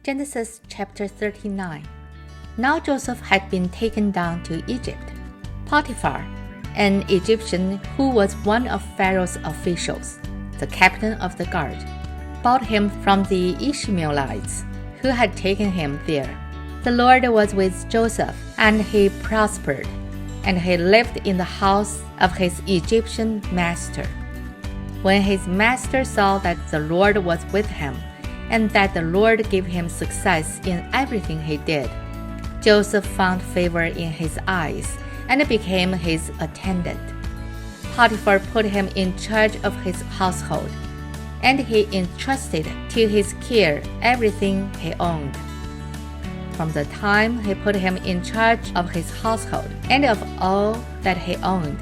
Genesis chapter 39. Now Joseph had been taken down to Egypt. Potiphar, an Egyptian who was one of Pharaoh's officials, the captain of the guard, bought him from the Ishmaelites who had taken him there. The Lord was with Joseph, and he prospered, and he lived in the house of his Egyptian master. When his master saw that the Lord was with him, and that the Lord gave him success in everything he did, Joseph found favor in his eyes and became his attendant. Potiphar put him in charge of his household, and he entrusted to his care everything he owned. From the time he put him in charge of his household and of all that he owned,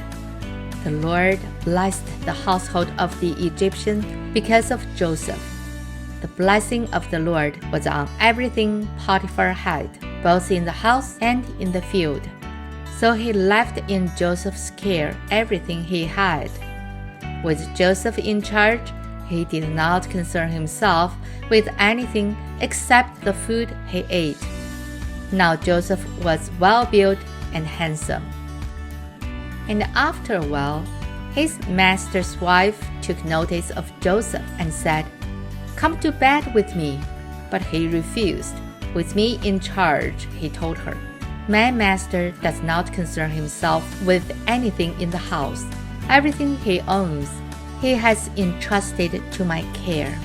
the Lord blessed the household of the Egyptian because of Joseph. The blessing of the Lord was on everything Potiphar had, both in the house and in the field. So he left in Joseph's care everything he had. With Joseph in charge, he did not concern himself with anything except the food he ate. Now Joseph was well-built and handsome. And after a while, his master's wife took notice of Joseph and said, "Come to bed with me." But he refused. "With me in charge," he told her, "my master does not concern himself with anything in the house. Everything he owns, he has entrusted to my care.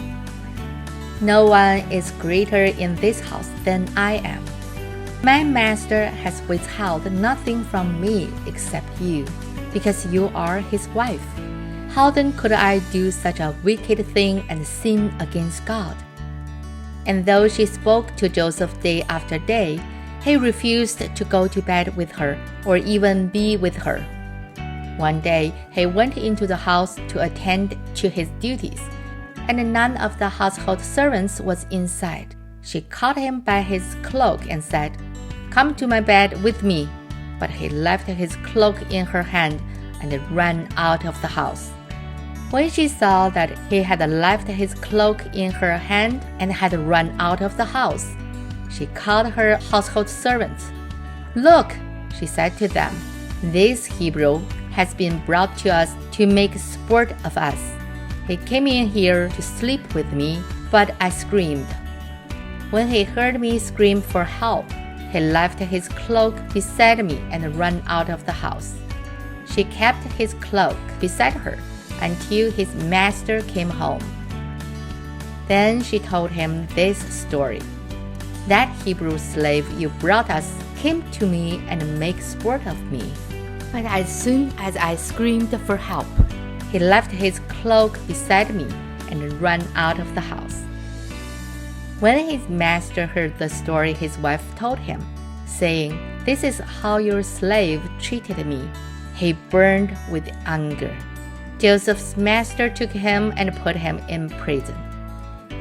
No one is greater in this house than I am. My master has withheld nothing from me except you, because you are his wife. How then could I do such a wicked thing and sin against God?" And though she spoke to Joseph day after day, he refused to go to bed with her or even be with her. One day he went into the house to attend to his duties, and none of the household servants was inside. She caught him by his cloak and said, "Come to my bed with me." But he left his cloak in her hand and ran out of the house. When she saw that he had left his cloak in her hand and had run out of the house, she called her household servants. "Look," she said to them, "this Hebrew has been brought to us to make sport of us. He came in here to sleep with me, but I screamed. When he heard me scream for help, he left his cloak beside me and ran out of the house." She kept his cloak beside her until his master came home. Then she told him this story. "That Hebrew slave you brought us came to me and made sport of me. But as soon as I screamed for help, he left his cloak beside me and ran out of the house." When his master heard the story his wife told him, saying, "This is how your slave treated me," he burned with anger. Joseph's master took him and put him in prison,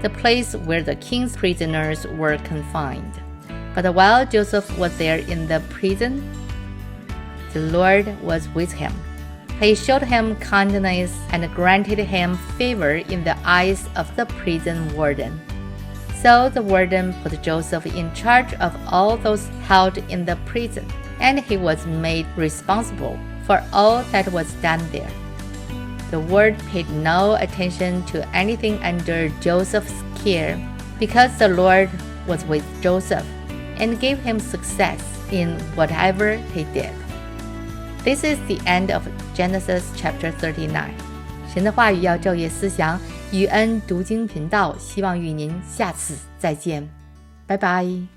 the place where the king's prisoners were confined. But while Joseph was there in the prison, the Lord was with him. He showed him kindness and granted him favor in the eyes of the prison warden. So the warden put Joseph in charge of all those held in the prison, and he was made responsible for all that was done there. The warden paid no attention to anything under Joseph's care, because the Lord was with Joseph and gave him success in whatever he did. This is the end of Genesis chapter 39. 神的话语要昼夜思想，与恩读经频道希望与您下次再见，拜拜。